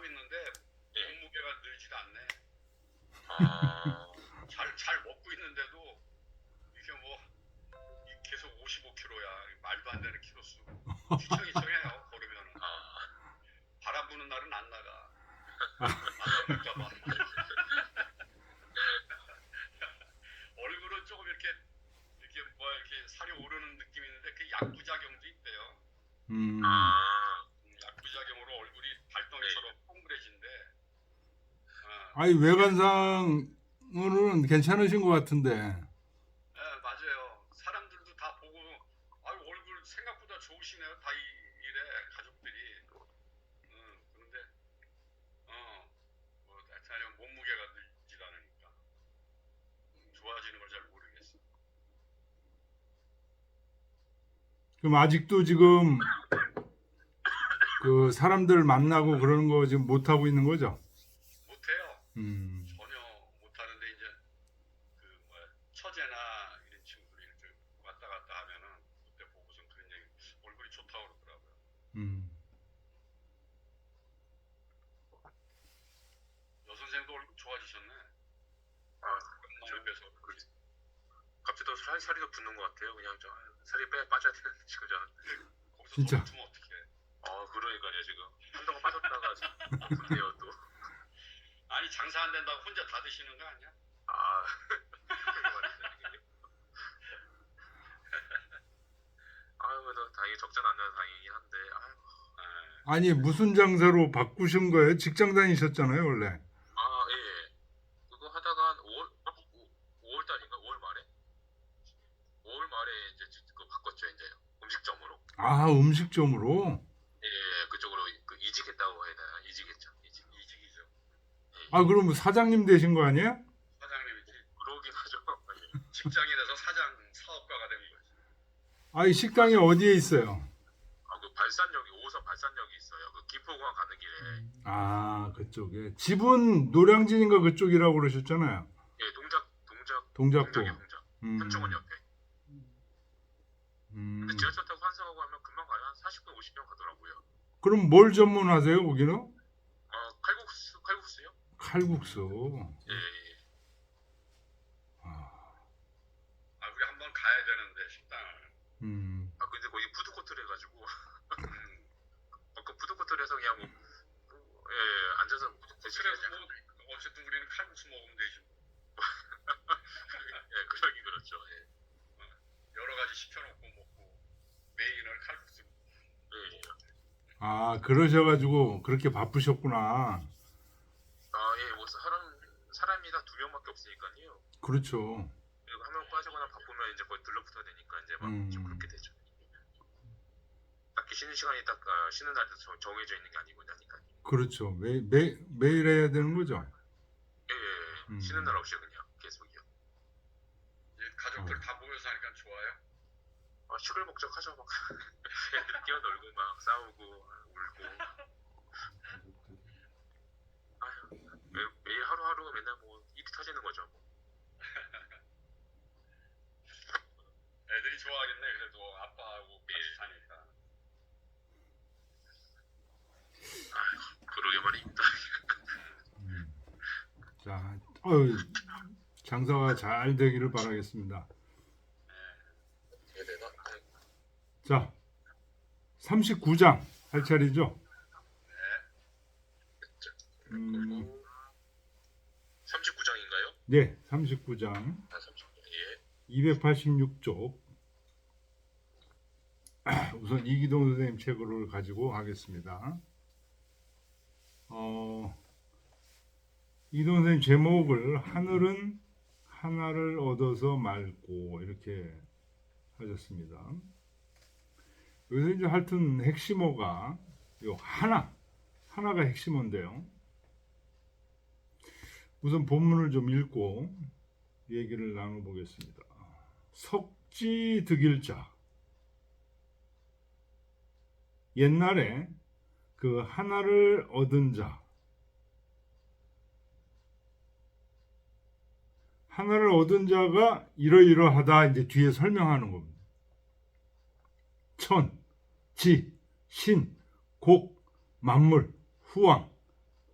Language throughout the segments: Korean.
하고 있는데 예. 몸무게가 늘지가 않네. 아, 잘 먹고 있는데도 이게 뭐 계속 55kg야. 말도 안 되는 키로수. 휘청휘청해요. 걸으면은. 아, 바람 부는 날은 안 나가. 안 나올까 봐. 얼굴은 조금 이렇게 뭐 이렇게 살이 오르는 느낌이 있는데 그 약부작용도 있대요. 아, 약부작용으로 얼굴이 발덩이처럼 동그래진대. 어, 아니 외관상으로는 괜찮으신 것 같은데. 예, 맞아요. 사람들도 다 보고 아유 얼굴 생각보다 좋으시네요. 다 이래 가족들이. 그런데 뭐 전혀 몸무게가 늘질 않으니까 좋아지는 걸 잘 모르겠어. 그럼 아직도 지금 그 사람들 만나고 그러는 거 지금 못 하고 있는 거죠? 못해요. 음. 전혀 못하는데 이제 그 뭐야 처제나 이런 친구들이 이렇게 왔다 갔다 하면은 그때 보고선 그런 얘기 얼굴이 좋다고 그러더라고요. 음. 여선생도 얼굴 좋아지셨네. 아, 오랜만에 뵈서 그렇지. 갑자기 또 살이 더 붙는 것 같아요. 그냥 살이 빠져야 되는데 지금 저는. 거기서 진짜. 더 붙으면 어떡해. 그러니까요 지금 한동안 빠졌다가 지금 붙네요 또. 아니 장사 안 된다고 혼자 다 드시는 거 아니야? 아, 그러게 말입니다 이게. 아유, 그래도 다행히 적자는 안 나서 다행이긴 한데, 아유. 아니 무슨 장사로 바꾸신 거예요? 직장 다니셨잖아요 원래. 아, 예. 그거 하다가 한 5월 달인가? 5월 말에? 5월 말에 이제 그거 바꿨죠, 이제. 음식점으로. 아 음식점으로. 예, 그쪽으로 이직했다고 해야 되나? 이직했죠. 이직이죠. 예. 아 그럼 사장님 되신 거 아니에요? 사장님이지. 그러긴 하죠. 예. 직장이 돼서 사업가가 된 거지. 아이 식당이 어디에 있어요? 그 발산역이 5호선 발산역이 있어요. 그 김포공항 가는 길에. 아 그쪽에. 집은 노량진인가 그쪽이라고 그러셨잖아요. 예, 동작구. 동작구. 현충원 옆에. 근데 음. 지하철 타고 환승하고 하면 금방 가요. 한 40분, 50분 가더라고요. 그럼 뭘 전문하세요 거기는? 칼국수요? 칼국수. 예, 예. 우리 한번 가야 되는데 식당을. 근데 거기 푸드코트를 해가지고. 그 푸드코트를 해서 그냥 예, 앉아서 대충 그래서 뭐 어쨌든 우리는 칼국수 먹으면 되지. 예, 그러긴 그렇죠. 예. 여러 가지 시켜놓고 먹고 메인을 칼국수. 예. 아 그러셔가지고 그렇게 바쁘셨구나. 아, 예, 뭐 사람이 다 2명밖에 없으니까요. 그렇죠. 그리고 한 명 빠지거나 바쁘면 이제 거의 들러붙어야 되니까 이제 막 좀 그렇게 되죠. 딱히 쉬는 시간이 딱 쉬는 날도 정해져 있는 게 아니고 하니까. 그렇죠. 매일 해야 되는 거죠. 예, 쉬는 날 없이 그냥 계속이요. 이제 가족들 다 모여서 하니까 좋아요. 시끌벅적하죠. 막 애들 뛰어놀고 막 싸우고 울고. 아유, 매일 하루하루 맨날 뭐 일이 터지는 거죠. 뭐. 애들이 좋아하겠네. 그래도 아빠하고 같이 사니까. 그러게 말입니다. 자, 장사가 잘 되기를 바라겠습니다. 자, 39장 할 차례죠? 39장인가요? 네, 39장. 아, 39장. 예. 286쪽. 우선 이기동 선생님 책을 가지고 하겠습니다. 이기동 선생님 제목을 하늘은 하나를 얻어서 맑고 이렇게 하셨습니다. 여기서 이제 하여튼 핵심어가 요 하나가 핵심어인데요. 우선 본문을 좀 읽고 얘기를 나눠보겠습니다. 석지득일자. 옛날에 그 하나를 얻은 자, 하나를 얻은 자가 이러이러하다 이제 뒤에 설명하는 겁니다. 천, 지, 신, 곡, 만물, 후왕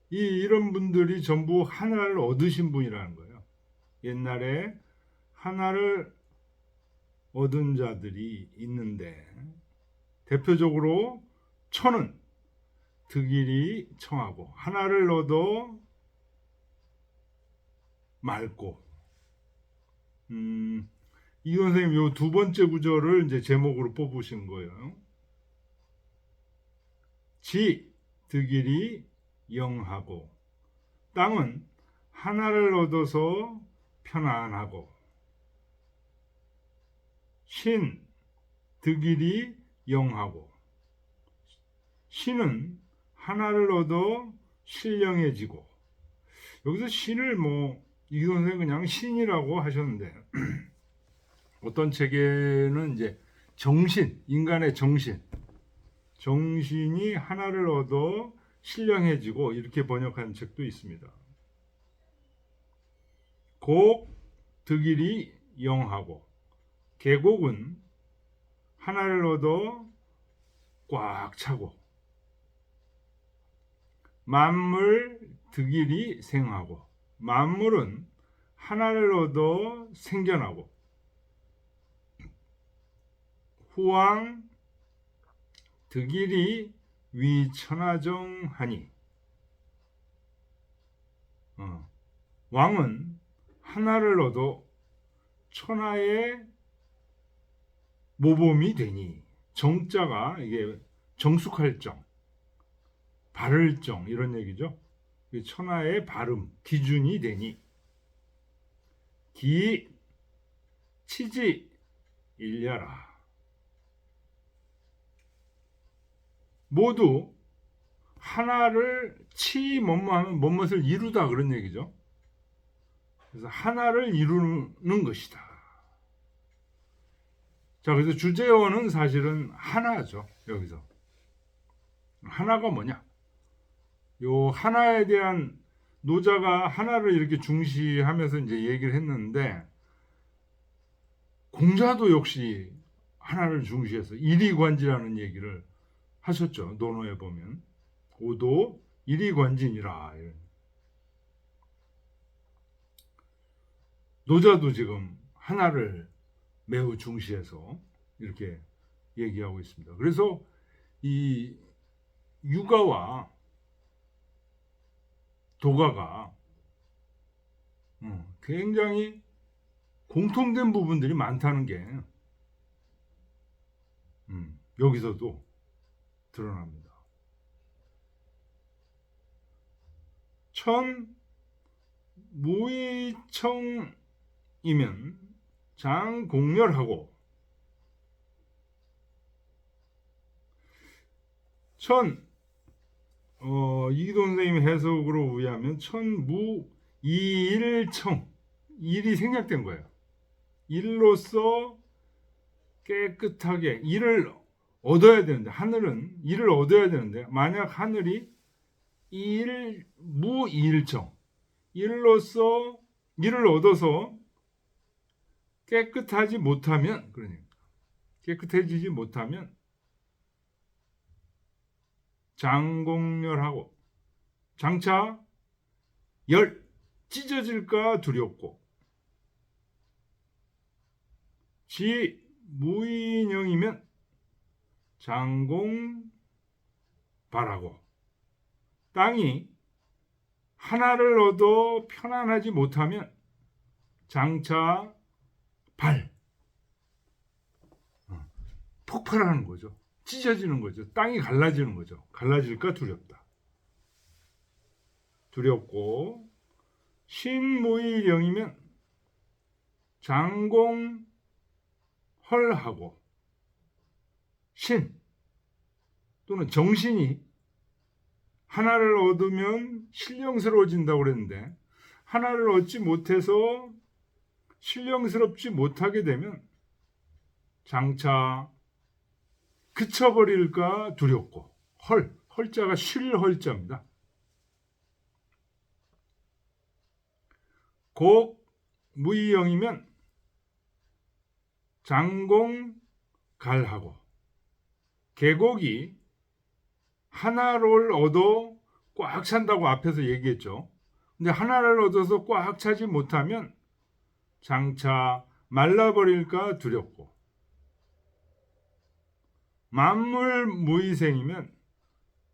이런 분들이 전부 하나를 얻으신 분이라는 거예요. 옛날에 하나를 얻은 자들이 있는데 대표적으로 천은 득일이 청하고 하나를 얻어 맑고 이 선생님 요 두 번째 구절을 이제 제목으로 뽑으신 거예요. 지 득일이 영하고 땅은 하나를 얻어서 편안하고 신 득일이 영하고 신은 하나를 얻어 신령해지고 여기서 신을 이 선생 그냥 신이라고 하셨는데 어떤 책에는 이제 정신 인간의 정신이 하나를 얻어 신령해지고 이렇게 번역한 책도 있습니다. 곡 득일이 영하고 계곡은 하나를 얻어 꽉 차고 만물 득일이 생하고 만물은 하나를 얻어 생겨나고 후왕 득일이 위천하정하니 왕은 하나를 얻어 천하의 모범이 되니 정자가 이게 정숙할 정, 바를 정 이런 얘기죠. 천하의 발음, 기준이 되니 기 치지 일려라. 모두 하나를 뭐뭐하면 뭐뭇을 이루다 그런 얘기죠. 그래서 하나를 이루는 것이다. 자, 그래서 주제어는 사실은 하나죠. 여기서 하나가 뭐냐? 요 하나에 대한 노자가 하나를 이렇게 중시하면서 이제 얘기를 했는데 공자도 역시 하나를 중시해서 일이관지라는 얘기를 하셨죠. 논어에 보면 오도 일이관진이라. 노자도 지금 하나를 매우 중시해서 이렇게 얘기하고 있습니다. 그래서 이 유가와 도가가 굉장히 공통된 부분들이 많다는 게 여기서도 드러납니다. 천 무의청이면 장공렬하고 이기동 선생님의 해석으로 의하면 천무이일청 일이 생략된 거예요. 일로서 깨끗하게 일을 얻어야 되는데 하늘은 일을 얻어야 되는데 만약 하늘이 무이일청 일로서 일을 얻어서 깨끗하지 못하면 그러니까 깨끗해지지 못하면 장공렬하고 장차 열 찢어질까 두렵고 지 무인형이면 장공발하고 땅이 하나를 얻어 편안하지 못하면 장차 폭발하는 거죠. 찢어지는 거죠. 땅이 갈라지는 거죠. 갈라질까 두렵다. 두렵고 신무일령이면 장공헐하고 신 또는 정신이 하나를 얻으면 신령스러워진다고 그랬는데 하나를 얻지 못해서 신령스럽지 못하게 되면 장차 그쳐버릴까 두렵고 헐자가 쉴헐자입니다. 곡 무이영이면 장공갈하고 계곡이 하나를 얻어 꽉 찬다고 앞에서 얘기했죠. 근데 하나를 얻어서 꽉 차지 못하면 장차 말라버릴까 두렵고, 만물 무위생이면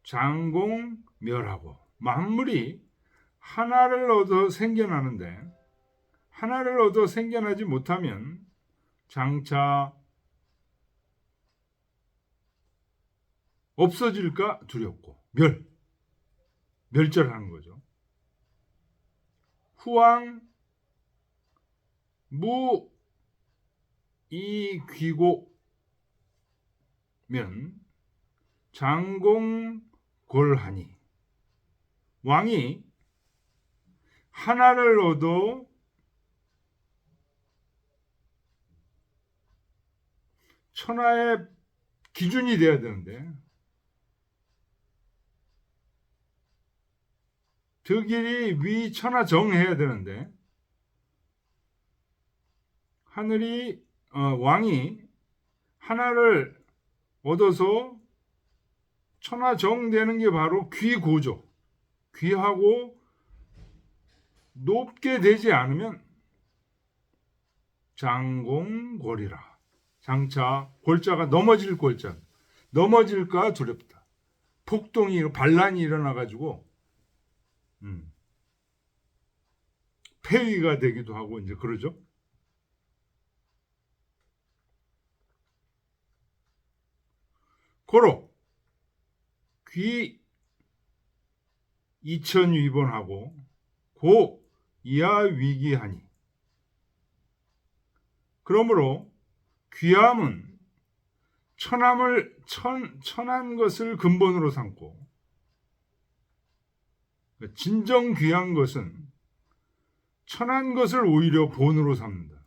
장공멸하고, 만물이 하나를 얻어 생겨나는데 하나를 얻어 생겨나지 못하면 장차 없어질까 두렵고, 멸절하는 거죠. 후왕 무이귀고면 장공골하니, 왕이 하나를 얻어 천하의 기준이 돼야 되는데, 득일이 위천하정해야 되는데, 왕이 하나를 얻어서 천하정되는 게 바로 귀고죠. 귀하고 높게 되지 않으면 장공골이라, 장차 골자가 넘어질 골자, 넘어질까 두렵다. 폭동이, 반란이 일어나가지고 폐위가 되기도 하고 이제 그러죠. 고로 귀 이천위본하고 고 이하 위기하니, 그러므로 귀함은 천한 것을 근본으로 삼고, 진정 귀한 것은 천한 것을 오히려 본으로 삼는다.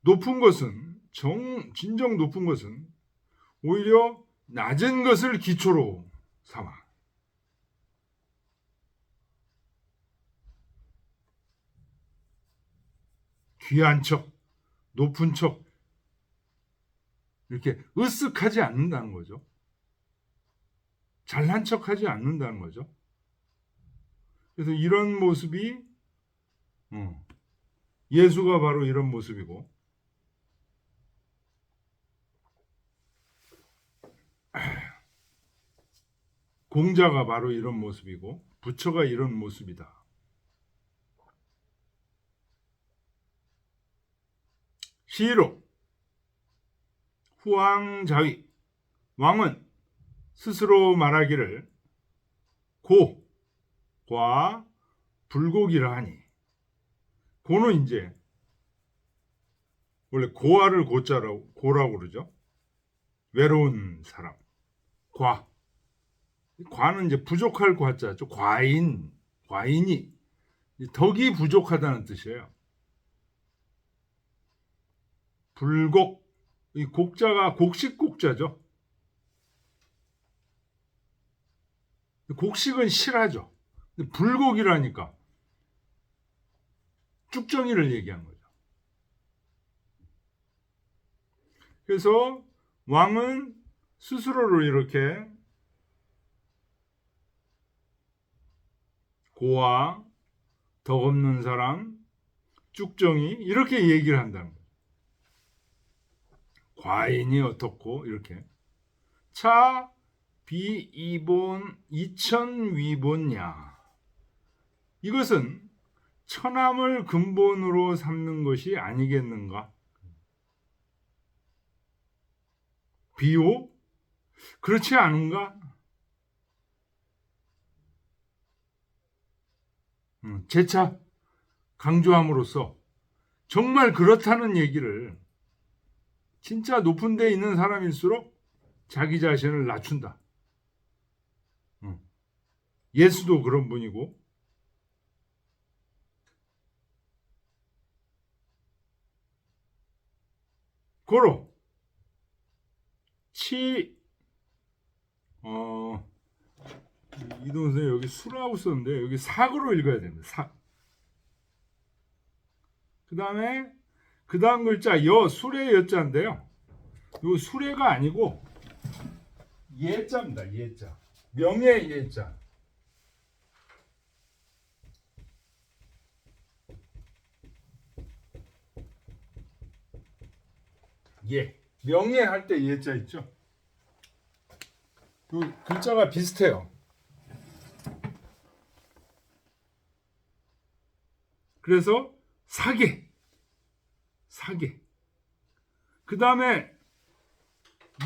높은 것은, 진정 높은 것은 오히려 낮은 것을 기초로 삼아. 귀한 척, 높은 척, 이렇게 으쓱하지 않는다는 거죠. 잘난 척하지 않는다는 거죠. 그래서 이런 모습이 예수가 바로 이런 모습이고, 공자가 바로 이런 모습이고, 부처가 이런 모습이다. 시로 후왕자위, 왕은 스스로 말하기를 고과 불곡이라 하니, 고는 이제 원래 고아를 고자라고, 고라고 그러죠. 외로운 사람. 과는 이제 부족할 과자죠. 과인이 덕이 부족하다는 뜻이에요. 불곡, 이 곡자가 곡식곡자죠. 곡식은 실하죠. 불곡이라니까 쭉정이를 얘기한 거죠. 그래서 왕은 스스로를 이렇게 고아, 덕없는 사람, 쭉정이 이렇게 얘기를 한다는 거예요. 과인이 어떻고 이렇게. 차 비이본 이천위본야. 이것은 천함을 근본으로 삼는 것이 아니겠는가? 비오? 그렇지 않은가? 재차 강조함으로써 정말 그렇다는 얘기를, 진짜 높은 데 있는 사람일수록 자기 자신을 낮춘다. 예수도 그런 분이고, 고로 이동 선생님 여기 수라고 썼는데 여기 사으로 읽어야 됩니다. 사. 그다음에 그다음 글자 여, 수레 여자인데요. 이 수레가 아니고 예자입니다. 예자. 명예 예자. 예. 명예 할 때 예자 있죠? 그 글자가 비슷해요. 그래서 사계. 사계. 그 다음에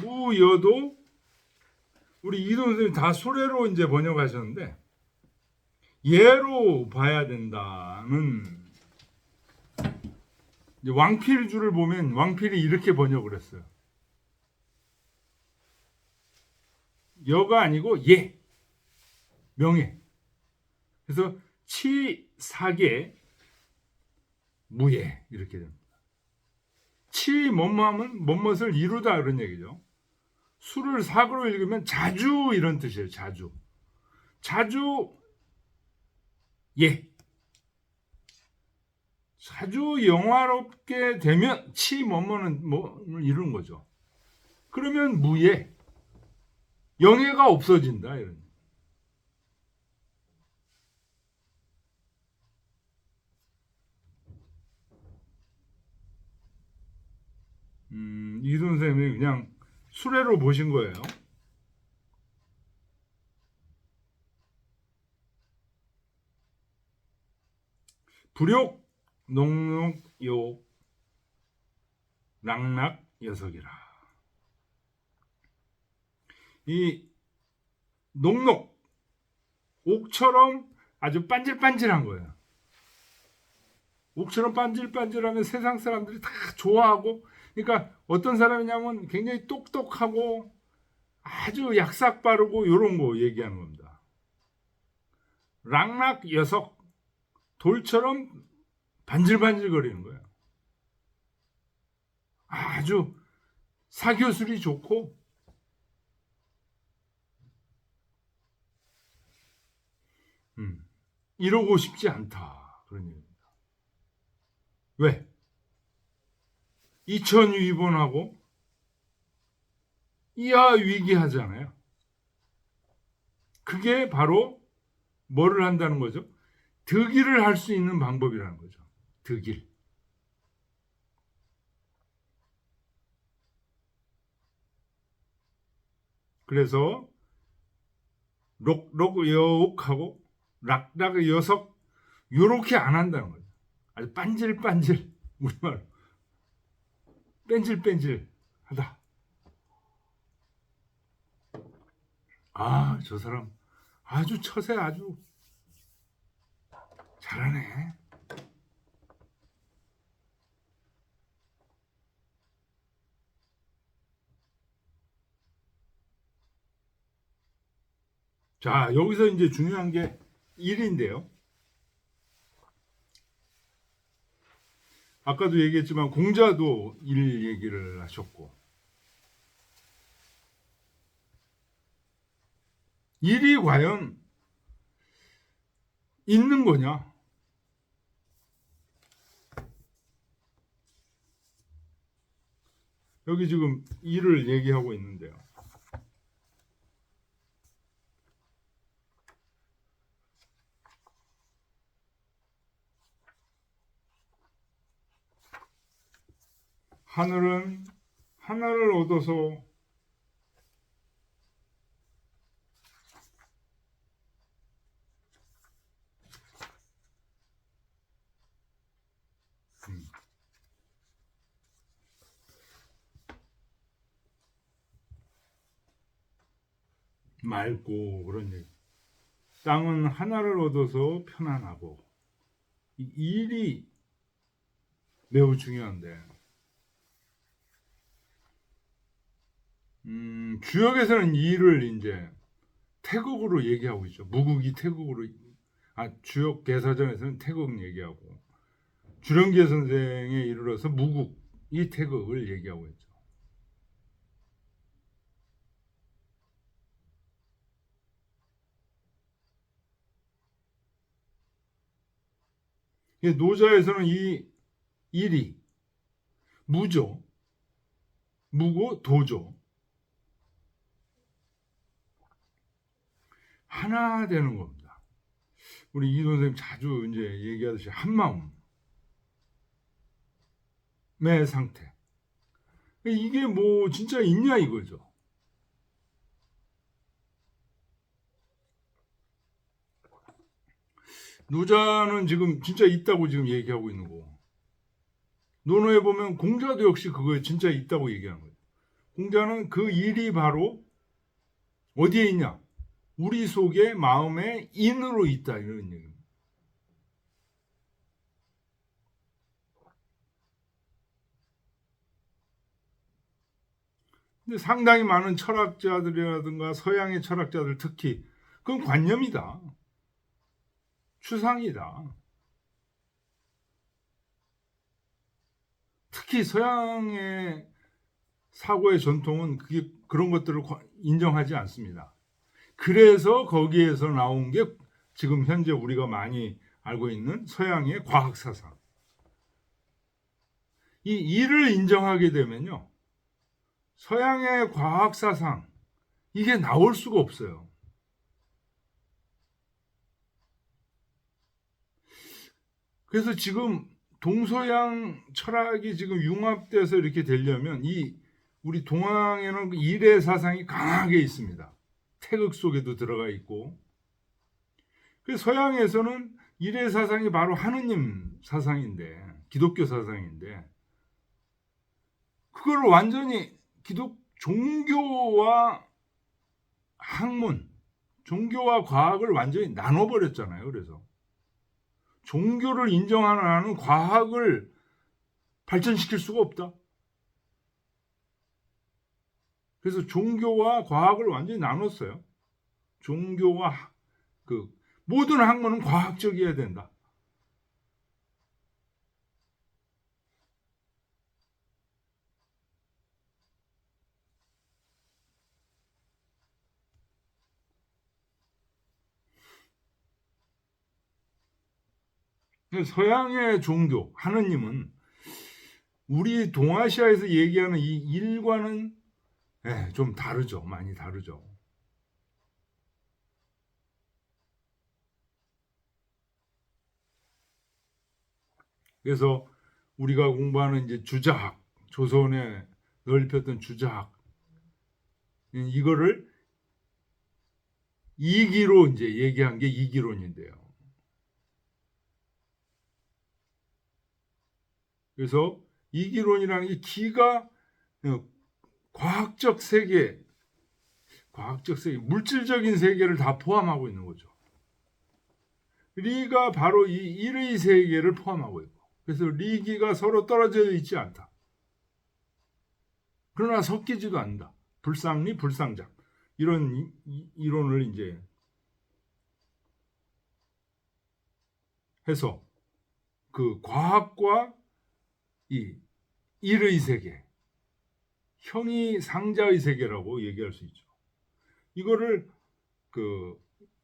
무여도 우리 이동 선생님 다 소래로 이제 번역하셨는데 예로 봐야 된다는 이제 왕필주를 보면 왕필이 이렇게 번역을 했어요. 여가 아니고 예. 명예. 그래서 치사계 무예 이렇게 됩니다. 치 뭐뭐하면 뭐뭇을 이루다 그런 얘기죠. 수를 사고로 읽으면 자주 이런 뜻이에요. 자주. 자주 예. 자주 영화롭게 되면 치 뭐뭐는 뭐를 이루는 거죠. 그러면 무예. 영예가 없어진다 이런. 이 선생님이 그냥 수레로 보신 거예요. 불욕, 농록, 욕, 락락, 여석이라. 이 농록, 옥처럼 아주 반질반질한 거예요. 옥처럼 반질반질하면 세상 사람들이 다 좋아하고, 그러니까 어떤 사람이냐면 굉장히 똑똑하고 아주 약삭 빠르고 이런 거 얘기하는 겁니다. 락락 여석, 돌처럼 반질반질거리는 거예요. 아주 사교술이 좋고 이러고 싶지 않다 그런 얘기입니다. 왜? 이천위본하고 이하 위기하잖아요. 그게 바로 뭐를 한다는 거죠? 득일을 할 수 있는 방법이라는 거죠. 득일. 그래서 록록여옥하고 락락 여석 요렇게 안 한다는 거죠. 아주 반질반질 우리말 뺀질뺀질하다. 아, 저 사람 아주 처세 아주 잘하네. 자, 여기서 이제 중요한 게 일인데요. 아까도 얘기했지만 공자도 일 얘기를 하셨고 일이 과연 있는 거냐? 여기 지금 일을 얘기하고 있는데요. 하늘은 하나를 얻어서 맑고 그런 얘기. 땅은 하나를 얻어서 편안하고 이 일이 매우 중요한데 주역에서는 일을 이제 태극으로 얘기하고 있죠. 무국이 태극으로 주역 개사전에서는 태극 얘기하고 주령계 선생에 이르러서 무국이 태극을 얘기하고 있죠. 노자에서는 이 일이 무죠. 무고 도죠. 하나 되는 겁니다. 우리 이돈 선생님 자주 이제 얘기하듯이 한 마음의 상태. 이게 뭐 진짜 있냐 이거죠. 노자는 지금 진짜 있다고 지금 얘기하고 있는 거고, 논어에 보면 공자도 역시 그거에 진짜 있다고 얘기하는 거예요. 공자는 그 일이 바로 어디에 있냐? 우리 속에 마음의 인으로 있다, 이런 얘기입니다. 근데 상당히 많은 철학자들이라든가 서양의 철학자들 특히 그건 관념이다. 추상이다. 특히 서양의 사고의 전통은 그런 것들을 인정하지 않습니다. 그래서 거기에서 나온 게 지금 현재 우리가 많이 알고 있는 서양의 과학사상. 이 일을 인정하게 되면요, 서양의 과학사상, 이게 나올 수가 없어요. 그래서 지금 동서양 철학이 지금 융합돼서 이렇게 되려면 우리 동양에는 일의 사상이 강하게 있습니다. 태극 속에도 들어가 있고. 그래서 서양에서는 일의 사상이 바로 하느님 사상인데, 기독교 사상인데, 그걸 완전히 종교와 학문, 종교와 과학을 완전히 나눠버렸잖아요. 그래서 종교를 인정하는 한은 과학을 발전시킬 수가 없다. 그래서 종교와 과학을 완전히 나눴어요. 종교와 모든 학문은 과학적이어야 된다. 서양의 종교, 하느님은 우리 동아시아에서 얘기하는 이 일과는 좀 다르죠. 많이 다르죠. 그래서 우리가 공부하는 이제 주자학, 조선에 넓혔던 주자학, 이거를 이기로 이제 얘기한 게 이기론인데요. 그래서 이기론이라는 게 기가 과학적 세계, 물질적인 세계를 다 포함하고 있는 거죠. 리가 바로 이 일의 세계를 포함하고 있고, 그래서 리기가 서로 떨어져 있지 않다. 그러나 섞이지도 않는다. 불상리, 불상작, 이런 이론을 이제 해서 그 과학과 이 일의 세계, 형이 상자의 세계라고 얘기할 수 있죠. 이거를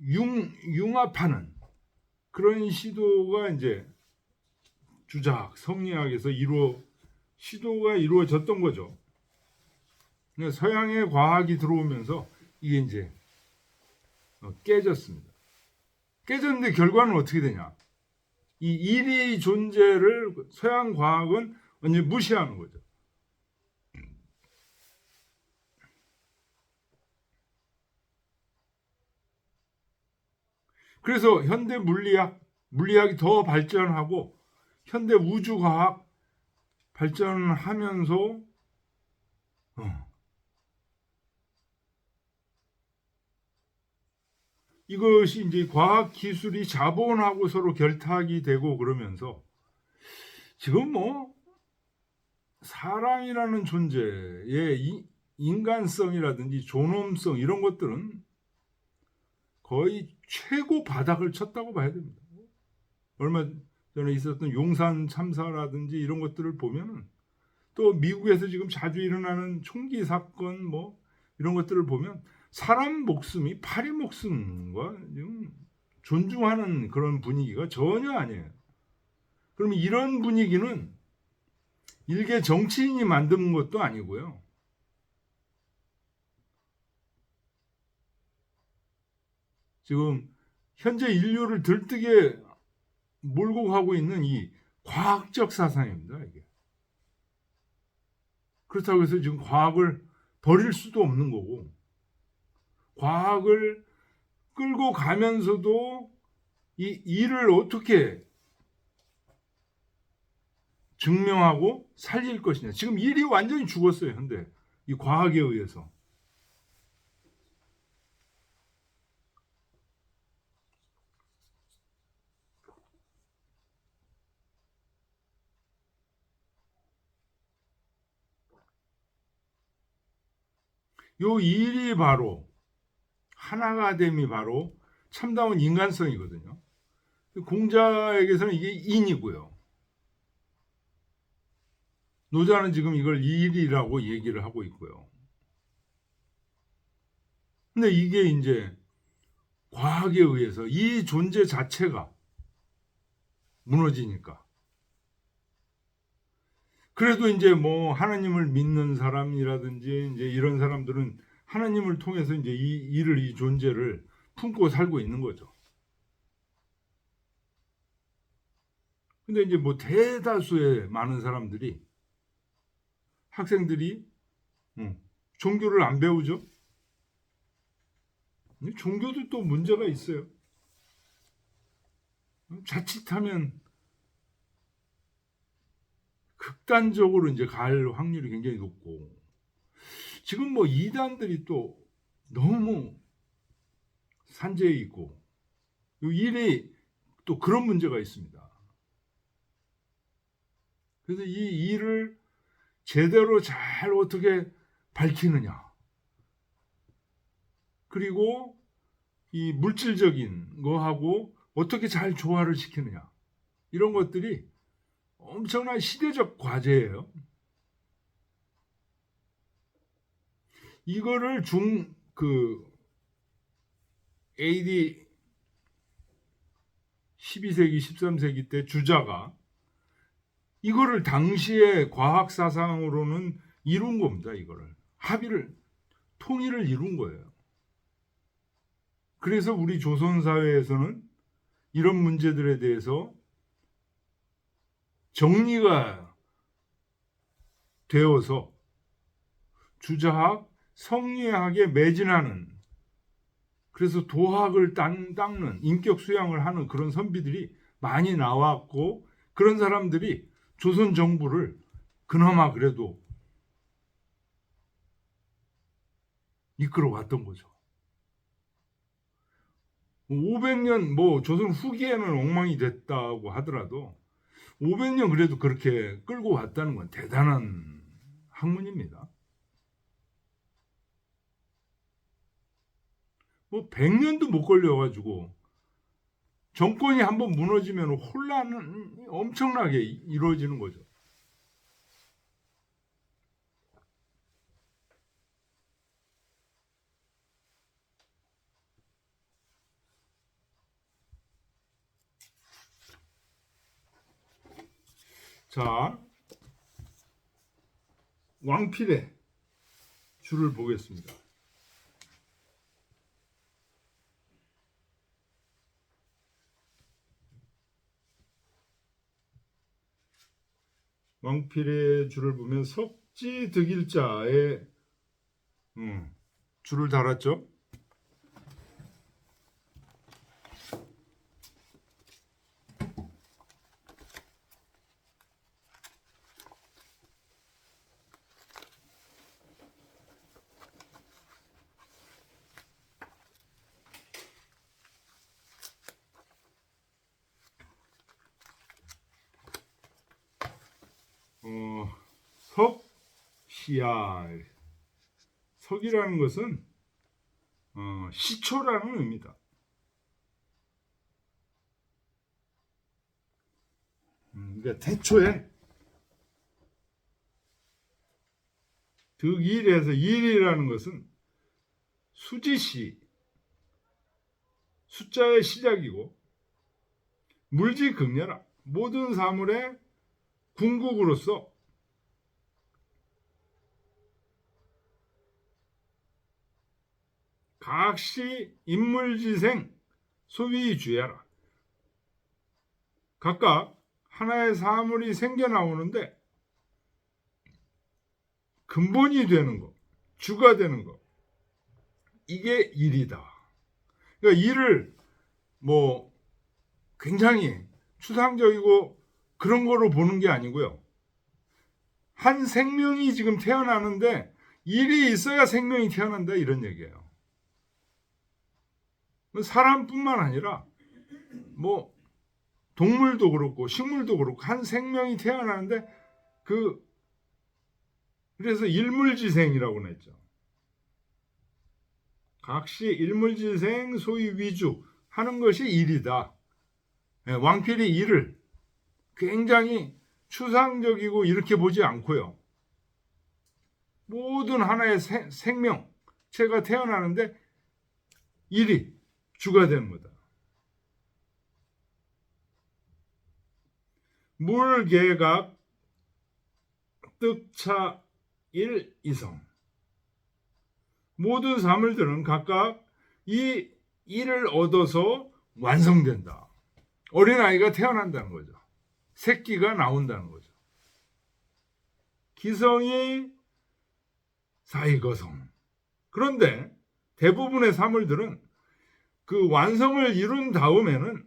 융합하는 그런 시도가 이제 주자학, 성리학에서 시도가 이루어졌던 거죠. 서양의 과학이 들어오면서 이게 이제 깨졌습니다. 깨졌는데 결과는 어떻게 되냐? 이 일의 존재를 서양 과학은 완전히 무시하는 거죠. 그래서 현대 물리학이 더 발전하고 현대 우주과학 발전하면서 이것이 이제 과학 기술이 자본하고 서로 결탁이 되고 그러면서 지금 뭐 사람이라는 존재의 인간성이라든지 존엄성 이런 것들은 거의 최고 바닥을 쳤다고 봐야 됩니다. 얼마 전에 있었던 용산 참사라든지 이런 것들을 보면은, 또 미국에서 지금 자주 일어나는 총기 사건 뭐 이런 것들을 보면 사람 목숨이 파리 목숨과 지금 존중하는 그런 분위기가 전혀 아니에요. 그러면 이런 분위기는 일개 정치인이 만든 것도 아니고요. 지금 현재 인류를 들뜨게 몰고 가고 있는 이 과학적 사상입니다. 이게. 그렇다고 해서 지금 과학을 버릴 수도 없는 거고, 과학을 끌고 가면서도 이 일을 어떻게 증명하고 살릴 것이냐. 지금 일이 완전히 죽었어요. 현대 이 과학에 의해서. 요 일이 바로 하나가 됨이 바로 참다운 인간성이거든요. 공자에게서는 이게 인이고요. 노자는 지금 이걸 일이라고 얘기를 하고 있고요. 근데 이게 이제 과학에 의해서 이 존재 자체가 무너지니까. 그래도 이제 뭐 하나님을 믿는 사람이라든지 이제 이런 사람들은 하나님을 통해서 이제 이 존재를 품고 살고 있는 거죠. 근데 이제 뭐 대다수의 많은 사람들이 학생들이 종교를 안 배우죠. 종교도 또 문제가 있어요. 자칫하면 극단적으로 이제 갈 확률이 굉장히 높고, 지금 뭐 이단들이 또 너무 산재해 있고, 이 일이 또 그런 문제가 있습니다. 그래서 이 일을 제대로 잘 어떻게 밝히느냐, 그리고 이 물질적인 거하고 어떻게 잘 조화를 시키느냐, 이런 것들이 엄청난 시대적 과제예요. 이거를 AD 12세기, 13세기 때 주자가 이거를 당시의 과학 사상으로는 이룬 겁니다. 이거를 통일을 이룬 거예요. 그래서 우리 조선 사회에서는 이런 문제들에 대해서 정리가 되어서 주자학, 성리학에 매진하는, 그래서 도학을 닦는, 인격 수양을 하는 그런 선비들이 많이 나왔고, 그런 사람들이 조선 정부를 그나마 그래도 이끌어 왔던 거죠. 500년 뭐 조선 후기에는 엉망이 됐다고 하더라도 500년 그래도 그렇게 끌고 왔다는 건 대단한 학문입니다. 뭐 100년도 못 걸려가지고 정권이 한번 무너지면 혼란은 엄청나게 이루어지는 거죠. 자, 왕필의 줄을 보겠습니다. 왕필의 줄을 보면 석지득일자에 줄을 달았죠. 석시야, 석이라는 것은 시초라는 의미다. 그러니까 태초에 득일에서 일이라는 것은 수지시, 숫자의 시작이고, 물지극렬하, 모든 사물의 궁극으로서 각시 인물지생 소위주야라. 각각 하나의 사물이 생겨 나오는데 근본이 되는 거, 주가 되는 거, 이게 일이다. 그러니까 일을 뭐 굉장히 추상적이고 그런 거로 보는 게 아니고요. 한 생명이 지금 태어나는데 일이 있어야 생명이 태어난다, 이런 얘기예요. 사람뿐만 아니라 뭐 동물도 그렇고 식물도 그렇고 한 생명이 태어나는데 그래서 일물지생이라고 했죠. 각시 일물지생 소위 위주 하는 것이 일이다. 왕필이 일을 굉장히 추상적이고 이렇게 보지 않고요. 모든 하나의 생명체가 태어나는데 일이 주가 되는 거다. 물개각 득차 일이성. 모든 사물들은 각각 이 일을 얻어서 완성된다. 어린아이가 태어난다는 거죠. 새끼가 나온다는 거죠. 기성이 사이거성. 그런데 대부분의 사물들은 그 완성을 이룬 다음에는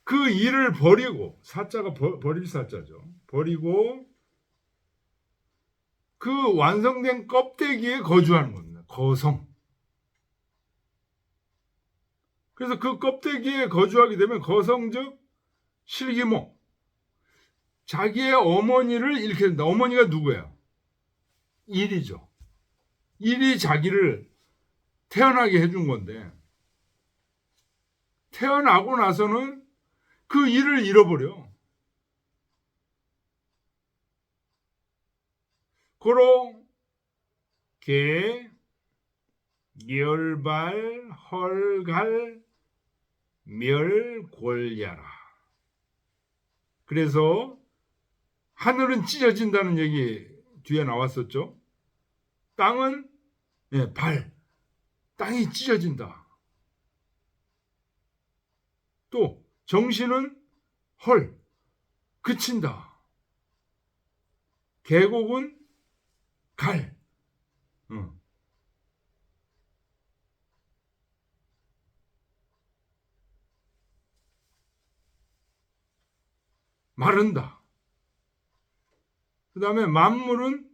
그 일을 버리고, 사자가 버릴 사자죠. 버리고 그 완성된 껍데기에 거주하는 겁니다. 거성. 그래서 그 껍데기에 거주하게 되면 거성 즉 실기모. 자기의 어머니를 잃게 된다. 어머니가 누구예요? 일이죠. 일이 자기를 태어나게 해준 건데 태어나고 나서는 그 일을 잃어버려. 고로 개, 열발, 헐갈, 멸, 골야라. 그래서 하늘은 찢어진다는 얘기 뒤에 나왔었죠. 땅은 땅이 찢어진다. 또 정신은 그친다. 계곡은 마른다. 그 다음에 만물은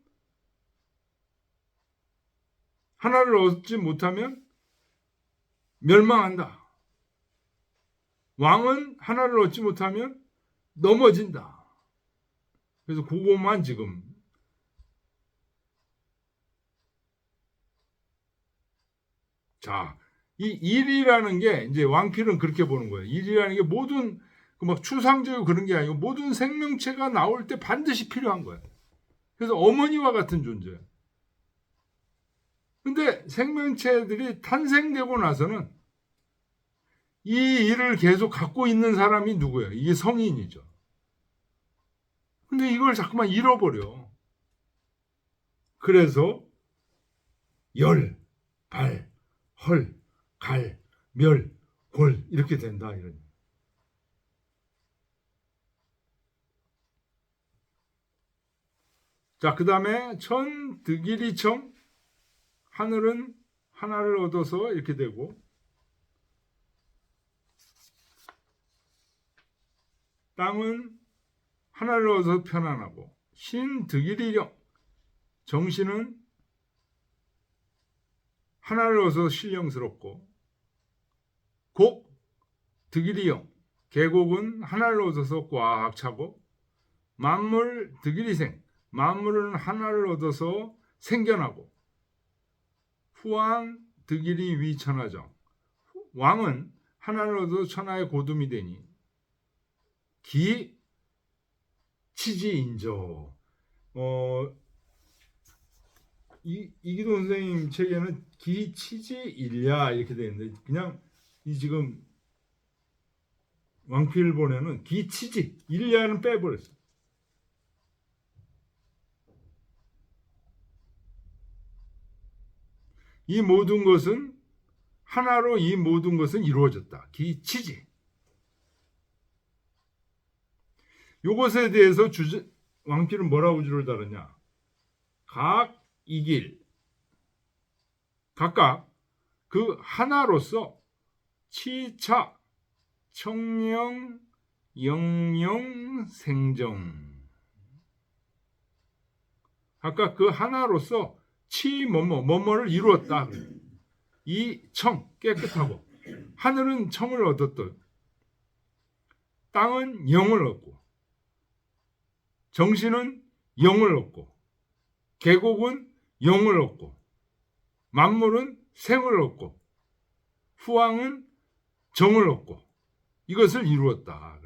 하나를 얻지 못하면 멸망한다. 왕은 하나를 얻지 못하면 넘어진다. 그래서 그것만 지금 이 일이라는 게 이제 왕필은 그렇게 보는 거예요. 일이라는 게 모든 막 추상적이고 그런 게 아니고 모든 생명체가 나올 때 반드시 필요한 거예요. 그래서 어머니와 같은 존재예요. 근데 생명체들이 탄생되고 나서는 이 일을 계속 갖고 있는 사람이 누구예요? 이게 성인이죠. 근데 이걸 자꾸만 잃어버려. 그래서 열, 발, 헐, 갈, 멸, 골 이렇게 된다. 이런. 자, 그 다음에 천, 득일이청. 하늘은 하나를 얻어서 이렇게 되고 땅은 하나를 얻어서 편안하고 신, 득일이령. 정신은 하나를 얻어서 신령스럽고 곡, 득일이영. 계곡은 하나를 얻어서 꽉 차고 만물, 득일이생. 만물은 하나를 얻어서 생겨나고 후왕, 득일이 위천하정. 왕은 하나를 얻어서 천하의 고둠이 되니 기, 치지인조. 이기도 선생님 책에는 기, 치지, 일야 이렇게 되어 있는데 그냥 이 지금 왕필본에는 기, 치지, 일야는 빼버렸어요. 이 모든 것은 하나로 이 모든 것은 이루어졌다. 기치지. 요것에 대해서 왕필은 뭐라고 주를 달았냐? 각 이길 각각 그 하나로서 치차 청령 영영 생정 각각 그 하나로서 치 뭐뭐를 이루었다. 이 청 깨끗하고 하늘은 청을 얻었다. 땅은 영을 얻고 정신은 영을 얻고 계곡은 영을 얻고 만물은 생을 얻고 후왕은 정을 얻고 이것을 이루었다.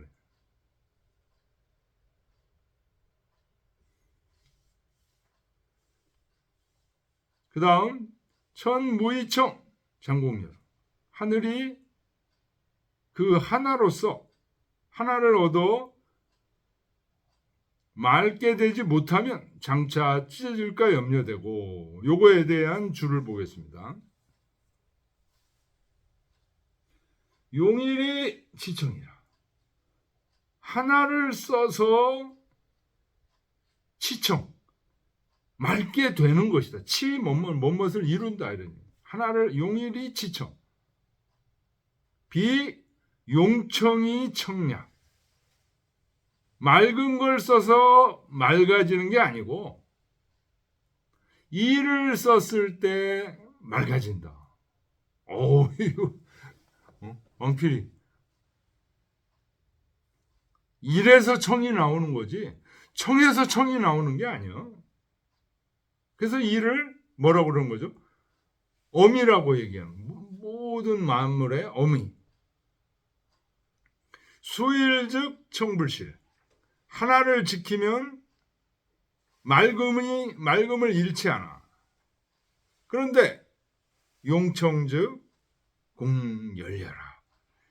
그 다음 천무이청 장공열 하늘이 그 하나로서 하나를 얻어 맑게 되지 못하면 장차 찢어질까 염려되고 요거에 대한 줄을 보겠습니다. 용일이 치청이라 하나를 써서 치청 맑게 되는 것이다. 치 뭐뭇을 이룬다 이런 하나를 용일이 치청 비 용청이 청량 맑은 걸 써서 맑아지는 게 아니고 이를 썼을 때 맑아진다. 이거 왕필이 일에서 청이 나오는 거지 청에서 청이 나오는 게 아니야. 그래서 이를 뭐라고 그러는 거죠? 어미라고 얘기하는 모든 만물의 어미. 수일즉 청불실 하나를 지키면 맑음을 잃지 않아. 그런데 용청즉 공열려라.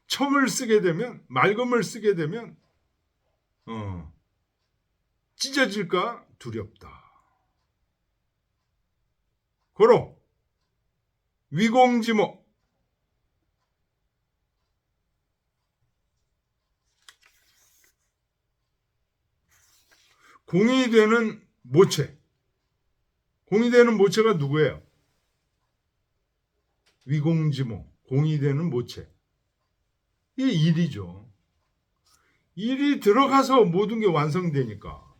첨을 쓰게 되면 맑음을 쓰게 되면 찢어질까 두렵다. 고로 위공지모 공이 되는 모체. 공이 되는 모체가 누구예요? 위공지모. 공이 되는 모체. 이게 일이죠. 일이 들어가서 모든 게 완성되니까.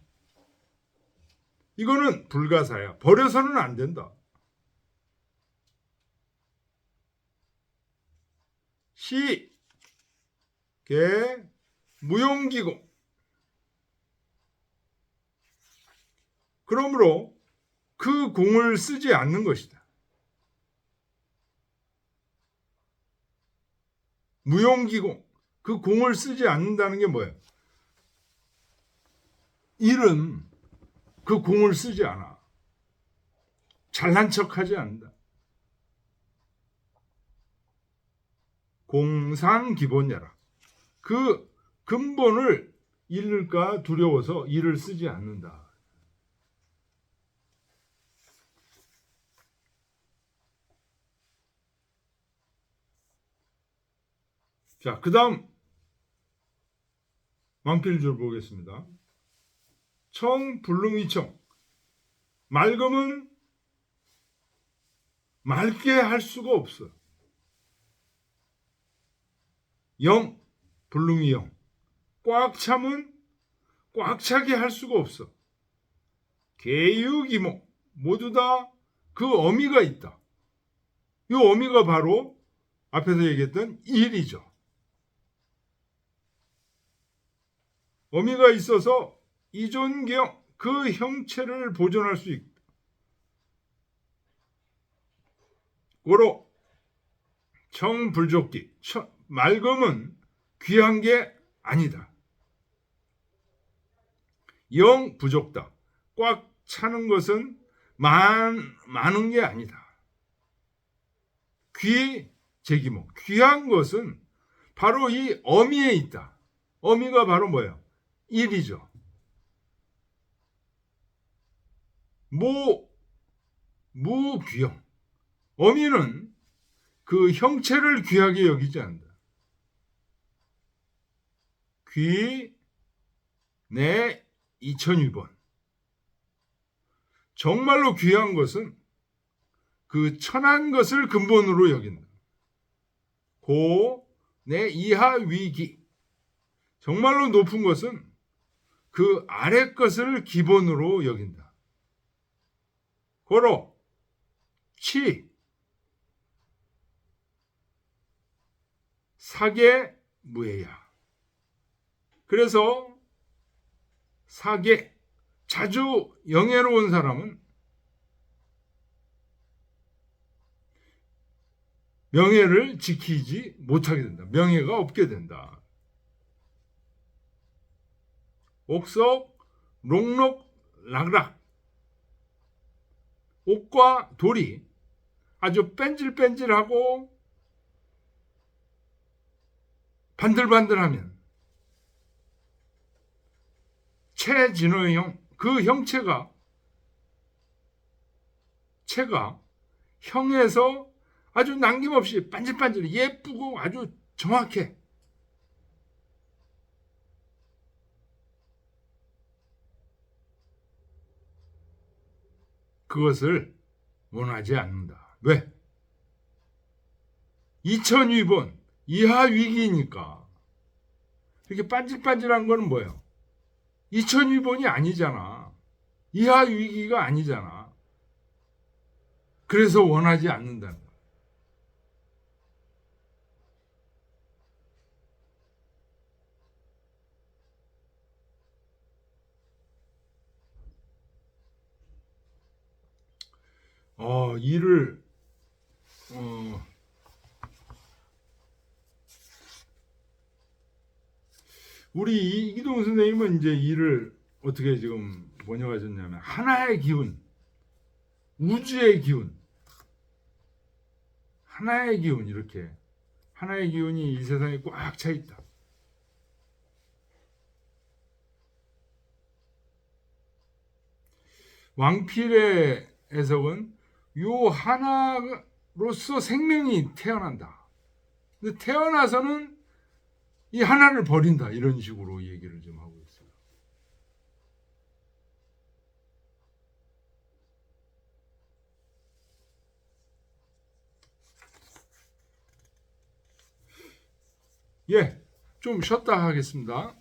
이거는 불가사야. 버려서는 안 된다. 시, 개, 무용기공. 그러므로 그 공을 쓰지 않는 것이다. 무용기공. 그 공을 쓰지 않는다는 게 뭐예요? 일은 그 공을 쓰지 않아. 잘난 척하지 않는다. 공상기본야라. 그 근본을 잃을까 두려워서 일을 쓰지 않는다. 자, 그 다음 왕필줄 보겠습니다. 청, 불능이청. 맑음은 맑게 할 수가 없어. 영, 불능이 영. 꽉 참은 꽉 차게 할 수가 없어. 계유기모. 모두 다 그 어미가 있다. 이 어미가 바로 앞에서 얘기했던 일이죠. 어미가 있어서 이존경 그 형체를 보존할 수 있다. 고로 청불족기 맑음은 귀한 게 아니다. 영 부족다. 꽉 차는 것은 많은 게 아니다. 귀 제기모 귀한 것은 바로 이 어미에 있다. 어미가 바로 뭐예요? 일이죠. 무귀영. 어미는 그 형체를 귀하게 여기지 않는다. 귀, 내 2002번. 정말로 귀한 것은 그 천한 것을 근본으로 여긴다. 고, 내 이하 위기. 정말로 높은 것은 그 아래 것을 기본으로 여긴다. 고로, 치, 사계, 무해야. 그래서 사계, 자주 영예로운 사람은 명예를 지키지 못하게 된다. 명예가 없게 된다. 옥석, 록록, 락락. 옥과 돌이 아주 뺀질뺀질하고 반들반들하면 체진호형, 그 형체가 형에서 아주 남김없이 반질반질 예쁘고 아주 정확해. 그것을 원하지 않는다. 왜? 2002번 이하 위기니까. 이렇게 반질반질한 거는 뭐예요? 2002번이 아니잖아. 이하 위기가 아니잖아. 그래서 원하지 않는다는 거야. 일을 우리 이기동 선생님은 이제 일을 어떻게 지금 번역하셨냐면 하나의 기운, 우주의 기운, 하나의 기운, 이렇게 하나의 기운이 이 세상에 꽉 차 있다. 왕필의 해석은 요 하나로서 생명이 태어난다. 근데 태어나서는 이 하나를 버린다. 이런 식으로 얘기를 좀 하고 있어요. 예, 좀 쉬었다 하겠습니다.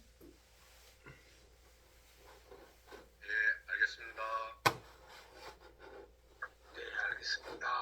예, 알겠습니다. 네, 알겠습니다.